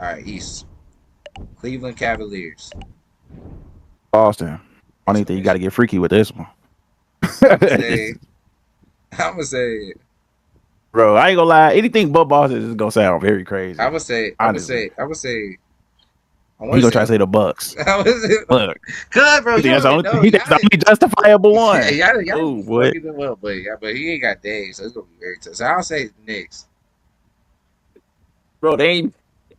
All right, East. Cleveland Cavaliers. Boston. I don't think you got to get freaky with this one. I'm gonna say. I'm gonna say. Bro, I ain't gonna lie. Anything but Boston is gonna sound very crazy. I'm gonna say. Honestly, I say. he gonna try to say the Bucks. Look, Good, bro. that's Know. the only justifiable one. Y'all fucking them up, but he ain't got Dave, so it's gonna be very tough. So I'll say the Knicks. Bro, they ain't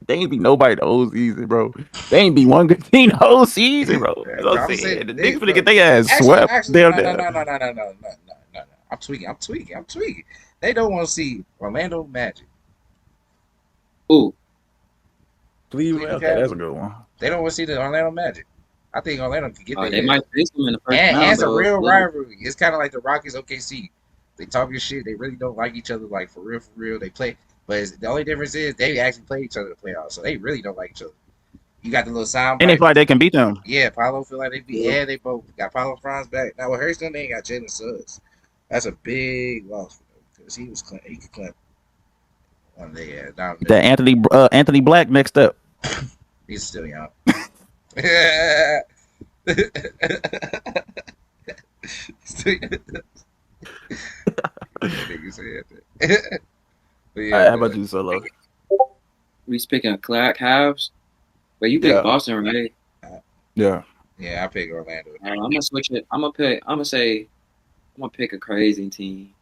beat nobody the whole season, bro. They ain't beat one good team the whole season, bro. I'm saying the Knicks finna get their ass swept. Actually, no. I'm tweaking. They don't want to see Orlando Magic. Ooh. Cleveland, okay, that's a good one. They don't want to see the Orlando Magic. I think Orlando can get there. They might face them in the first round. And it's a real rivalry. It's kind of like the Rockets OKC. They talk your shit. They really don't like each other, like for real. They play, but the only difference is they actually play each other in the playoffs, so they really don't like each other. You got the little sound. And they feel like they can beat them. Yeah, Paolo feel like they beat. Yeah, they both got Paolo Franz back. Now with Hurst, they ain't got Jalen Suggs. That's a big loss for them because he could clamp one day. The Anthony Black next up. He's still young. How about you, Solo? We speaking of Cavs, but you pick Boston, right? Yeah, I pick Orlando. I'm gonna switch it. I'm gonna pick a crazy team.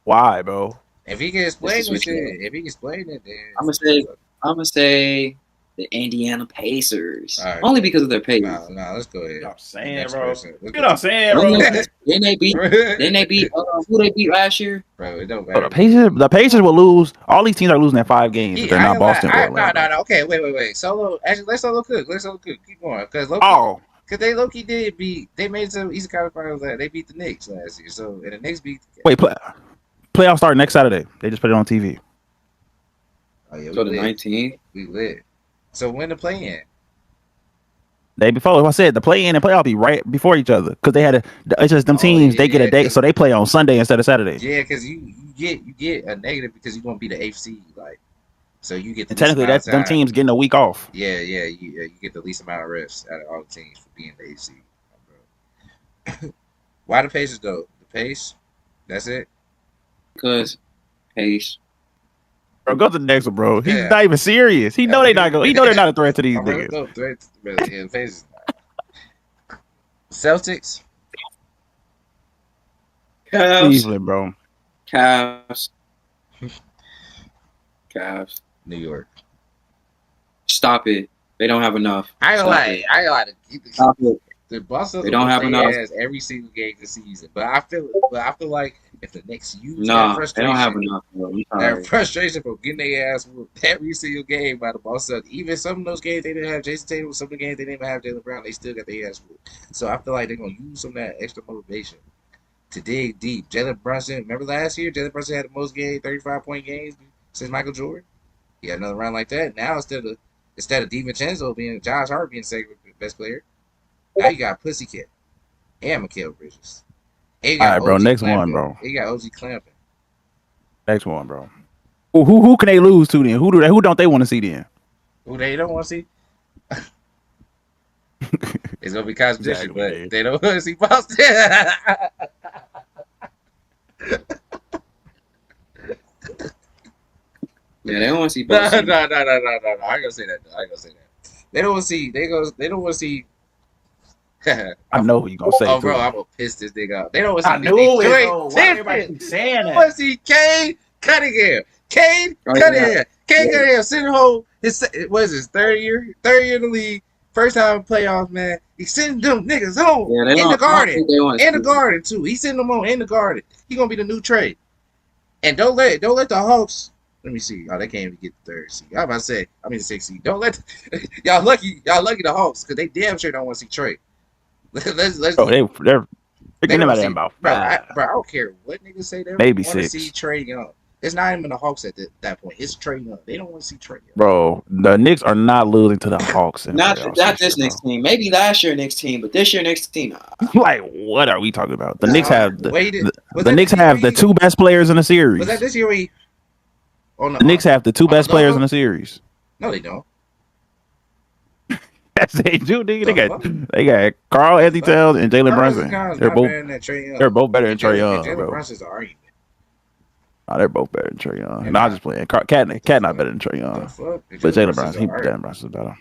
Why, bro? If he can explain it, then I'm gonna say the Indiana Pacers. Right. Only because of their pace. No, let's go ahead. You know what I'm saying, bro. Then they beat who they beat last year? Bro, it don't matter. The Pacers will lose. All these teams are losing in 5 games. If they're not Boston. No. Okay, wait. Solo. Actually, let's Solo cook. Keep going. Because they low-key did beat. They made some Eastern Conference Finals. They beat the Knicks last year. So and the Knicks beat. Wait, playoffs start next Saturday. They just put it on TV. Oh yeah, so the 19th. We lit. So when the play-in? Day before. I said the play-in and playoff be right before each other because they had it's just them teams. They get a day, so they play on Sunday instead of Saturday. Yeah, because you get a negative because you're gonna be the 8th seed, like. So you get the technically that's them teams getting a week off. Yeah, you get the least amount of reps out of all the teams for being the 8th seed. Why the Pacers though? The pace. That's it. Because pace. Bro, go to the next one, bro. He's not even serious. He know they not going. He know they're not a threat to these niggas. No threat, the Pacers. Celtics. Cleveland, bro. Cavs. New York. Stop it. They don't have enough. I ain't gonna lie. Stop it. The Boston they don't have enough. Every single game this season, but I feel like if the Knicks use that frustration, they don't have enough. That frustration from getting their ass whooped every single game by the Boston. Even some of those games they didn't have Jason Tatum. Some of the games they didn't even have Jaylen Brown. They still got their ass whooped. So I feel like they're gonna use some of that extra motivation to dig deep. Jalen Brunson. Remember last year, Jalen Brunson had the most 35-point games since Michael Jordan. He had another round like that. Now instead of DiVincenzo being Josh Hart being second best player. Now you got Pussycat and Mikal Bridges. All right, bro. Next one, bro. You got OG Clampton. Next one, bro. Who can they lose to then? Who don't they want to see then? Who they don't want to see? It's gonna be competition, but they don't want to see Boston. Yeah, they don't want to see Boston. No. I ain't gonna say that. They don't want to see. They don't want to see. I know who you gonna say. Oh, bro, I'm gonna piss this nigga off. They don't want to see. I knew it. Why everybody keep saying that? They want to see Cade Cunningham. Cade Cunningham sitting home. What is his third year in the league? First time in playoffs, man. He's sending them niggas home in the garden. In the garden too. He's sending them home in the garden. He gonna be the new trade. And don't let the Hawks. Let me see. Oh, they can't even get the 3rd seed. I'm about to say. I mean the 6th seed. Don't let y'all lucky the Hawks because they damn sure don't want to see Trey. Let's. They're getting about that about 5. Bro, I don't care what niggas say. They maybe want 6. To see Trey Young. It's not even the Hawks at that point. It's Trey Young. They don't want to see Trey Young. Bro, the Knicks are not losing to the Hawks. Not this Knicks team. Maybe last year Knicks team, but this year Knicks team. Like, what are we talking about? The Knicks have the Knicks have the 2 best players in the series. Was that this year? The Knicks have the 2 best players in the series. No, they don't. They do, nigga. They got Carl Anthony Towns and Jalen Brunson. They're both better than Trae Young, bro. Brunson's an argument. Oh, they're both better than Trae Young. No, I'm just playing. Cat not better than Trae Young. But Jalen Brunson's better.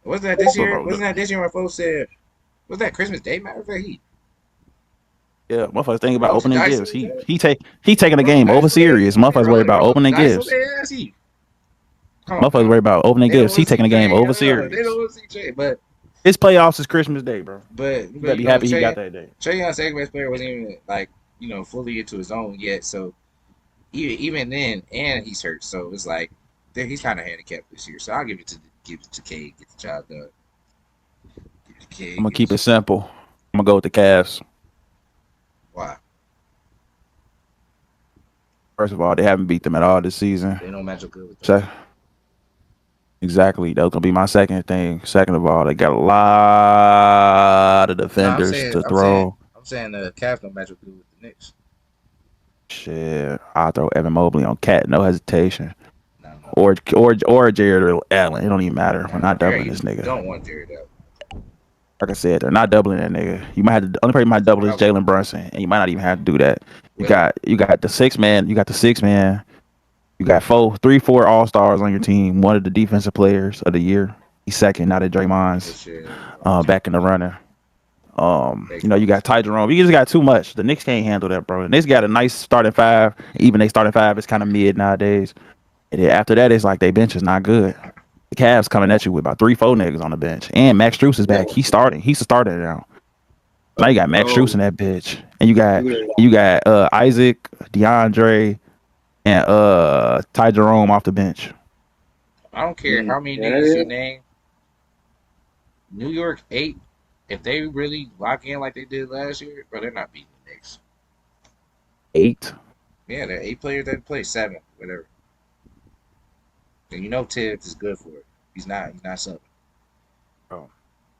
Wasn't that this year? Wasn't that this year when folks said, was that Christmas Day? Matter of fact, yeah, motherfuckers thinking about opening gifts. He taking the game over serious. Motherfuckers worry about opening gifts. Motherfuckers worry about opening gifts. He taking the game over serious. They don't want to see Trae, but his playoffs is Christmas Day, bro. But you gotta be happy he got that day. Trae Young's second best player wasn't even like fully into his own yet. So even then, and he's hurt. So it's like he's kind of handicapped this year. So I'll give it to Cade, get the job done. I'm gonna keep it simple. I'm gonna go with the Cavs. Why? First of all, they haven't beat them at all this season. They don't match up good with them. Exactly. That was gonna be my second thing. Second of all, they got a lot of defenders to throw. I'm saying the Cavs don't match up good with the Knicks. Shit, I'll throw Evan Mobley on Cat, no hesitation. Or Jared Allen. It don't even matter. We're not doubling this nigga. Don't want Jared Allen. Like I said, they're not doubling that nigga. You might have the only person you might double is Jalen Brunson, and you might not even have to do that. You got the six man. You got the six man. You got 4 All-Stars on your team. One of the defensive players of the year. He's second, not at Draymond's. Back in the runner. You got Ty Jerome. You just got too much. The Knicks can't handle that, bro. The Knicks got a nice starting five. Even they starting five is kind of mid nowadays. And then after that, it's like their bench is not good. The Cavs coming at you with about 3-4 niggas on the bench. And Max Strus is back. He's starting. He's a starter now. Now you got Max Strus in that bitch. And you got Isaac, DeAndre, and Ty Jerome off the bench. I don't care how many niggas you name. New York 8, if they really lock in like they did last year, bro, they're not beating the Knicks. 8? Yeah, they're 8 players that play 7, whatever. And Tibbs is good for it. He's not something. Oh.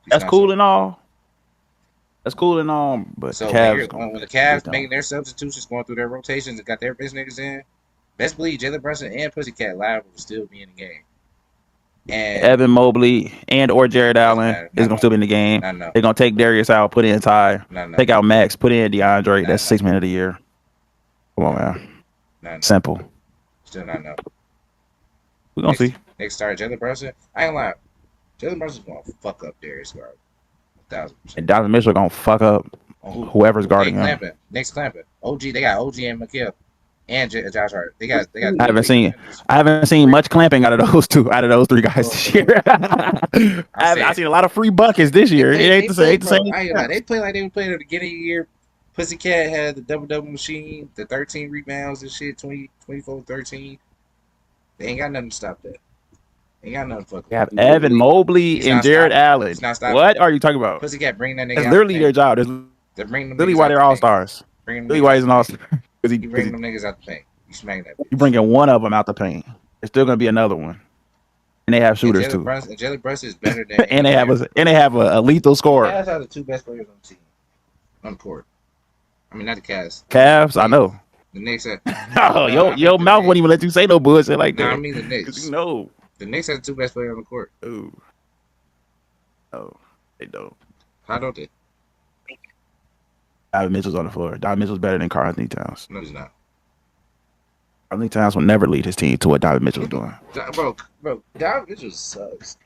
That's cool and all. But so the Cavs when the Cavs making their substitutions, going through their rotations and got their best niggas in, best believe Jalen Brunson and Pussycat Live will still be in the game. And Evan Mobley or Jared Allen is gonna still be in the game. They're gonna take Darius out, put in Ty, take out Max, put in DeAndre. That's 6 man of the year. Come on, man. Simple. Still not know. We're gonna see. Next start, Jalen Brunson. I ain't lying. Jalen Brunson's gonna fuck up Darius Garland. 1,000%. And Donovan Mitchell gonna fuck up whoever's guarding him. Next Clampett. OG, they got OG and McHale and Josh Hart. They got. I haven't seen much clamping out of those 3 guys this year. I've seen a lot of free buckets this year. It ain't the same. They play like they were playing at the beginning of the year. Pussycat had the double machine, the 13 rebounds and shit, 24, 13. They ain't got nothing to stop that. Ain't got nothing to fuck with. You have Evan Mobley and Jared Allen. What are you talking about? Pussycat bring that nigga. That's literally their job. That's literally why they're all-stars. Literally why he's an all-star. You bring them niggas out the paint. You smacking that bitch. You bringing one of them out the paint. There's still gonna be another one. And they have shooters too. Jalen Brunson is better than. and they have a lethal scorer. The Cavs have the 2 best players on the team. On the court. I mean, not the Cavs. Cavs, I know. The Knicks have. Your mouth won't even let you say no bullshit like that. I mean the Knicks. The Knicks have the 2 best players on the court. Ooh. Oh, they don't. How don't they? Donovan Mitchell's on the floor. Donovan Mitchell's better than Karl Anthony Towns. No, he's not. Karl Anthony Towns will never lead his team to what Donovan Mitchell's doing. Bro, Donovan Mitchell sucks.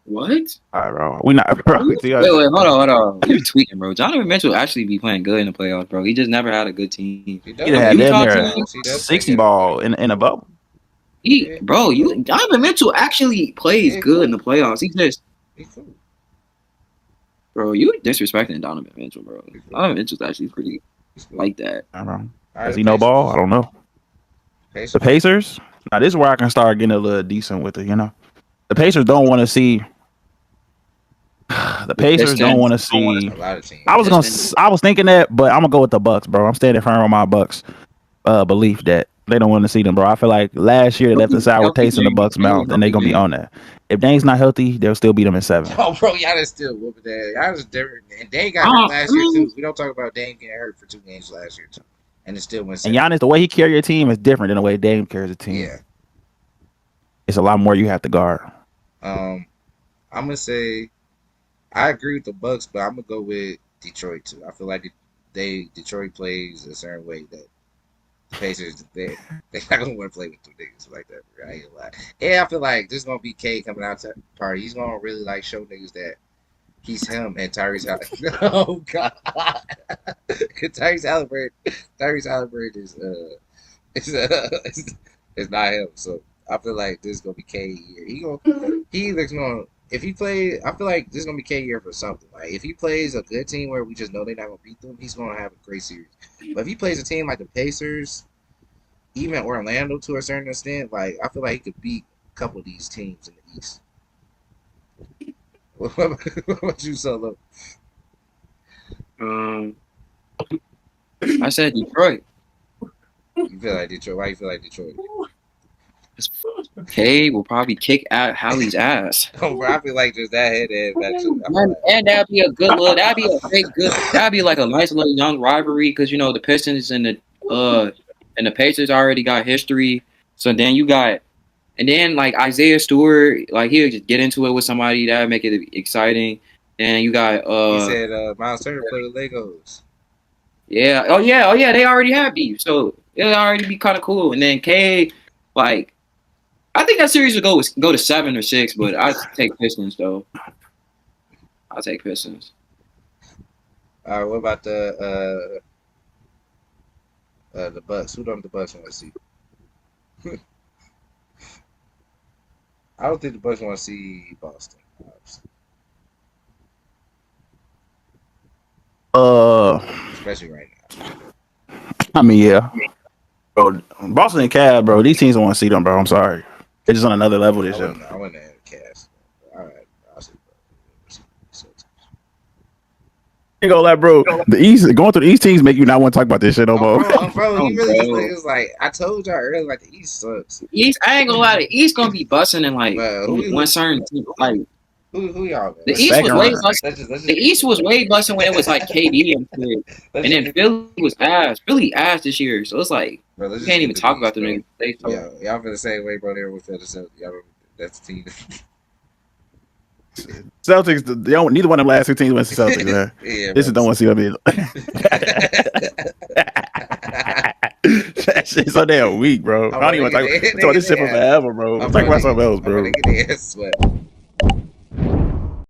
What? All right, bro. We not, bro. Wait, hold on. You tweaking, bro. Donovan Mitchell actually be playing good in the playoffs, bro. He just never had a good team. He had them 60 ball in a bubble. Donovan Mitchell actually plays good in the playoffs. He's cool. Bro, you disrespecting Donovan Mitchell, bro. Donovan Mitchell's actually pretty like that. I don't know. Does he know ball? I don't know. The Pacers? Now, this is where I can start getting a little decent with it, The Pacers don't want to see. The Pacers don't want to see. I was thinking that, but I'm gonna go with the Bucks, bro. I'm standing firm on my Bucks belief that they don't want to see them, bro. I feel like last year they left a sour taste in the Bucks' mouth, and they gonna be on that. If Dame's not healthy, they'll still beat them in 7. Oh, bro, y'all is still whooping that. Y'all is different, and Dame got hurt last year too. We don't talk about Dame getting hurt for 2 games last year too, and it still went 7. And Giannis, the way he carry your team is different than the way Dame carries a team. Yeah, it's a lot more you have to guard. I'm gonna say I agree with the Bucks, but I'm gonna go with Detroit too. I feel like Detroit plays a certain way that the Pacers they not gonna want to play with two niggas like that. Bro. I ain't gonna lie. And I feel like this is gonna be K coming out to the party. He's gonna really like show niggas that he's him and Tyrese Halliburton. Oh God, Tyrese Halliburton is not him. So I feel like this is gonna be K year. He looks gonna if he plays. I feel like this is gonna be K year for something. Like if he plays a good team where we just know they're not gonna beat them, he's gonna have a great series. But if he plays a team like the Pacers, even Orlando to a certain extent, like I feel like he could beat a couple of these teams in the East. What about you, Solo? I said Detroit. You feel like Detroit? Why you feel like Detroit? K will probably kick out Hallie's ass. Oh, bro, I feel like just that head And that'd be a good little. That'd be a great good. That'd be like a nice little young rivalry because you know the Pistons and the Pacers already got history. So then you got, and then like Isaiah Stewart, like he'll just get into it with somebody that'd make it exciting. And you got he said Miles Turner play with Legos. Yeah. Oh yeah. They already have beef, so it'll already be kind of cool. And then K, like, I think that series will go to 7 or 6, but I take Pistons though. I'll take Pistons. All right. What about the Bucks? Who don't the Bucks want to see? I don't think the Bucks want to see Boston. Especially right now. I mean, yeah. Bro, Boston and Cavs, bro. These teams don't want to see them, bro. I'm sorry. They're just on another level this year. I wouldn't have Cavs. All right. I'll see. You go like, bro. The East going through the East teams make you not want to talk about this shit no more. Bro, he really it was like I told y'all earlier, like the East sucks. East, I ain't gonna lie, the East gonna be busting in like one certain team. Like who y'all? Man? The East was way busting. The East was way busting when it was like KD and shit. And then Philly was ass. Philly ass this year, so it's like bro, you can't even talk about them niggas. Yeah, y'all feel the same way, bro. There with Philly. That's the team. Celtics, neither one of the last 2 teams went to Celtics, man. Yeah, this is don't want to see them. That shit's so damn weak, bro. I don't even want to talk about this shit for forever, bro. I'm talking about something else, bro.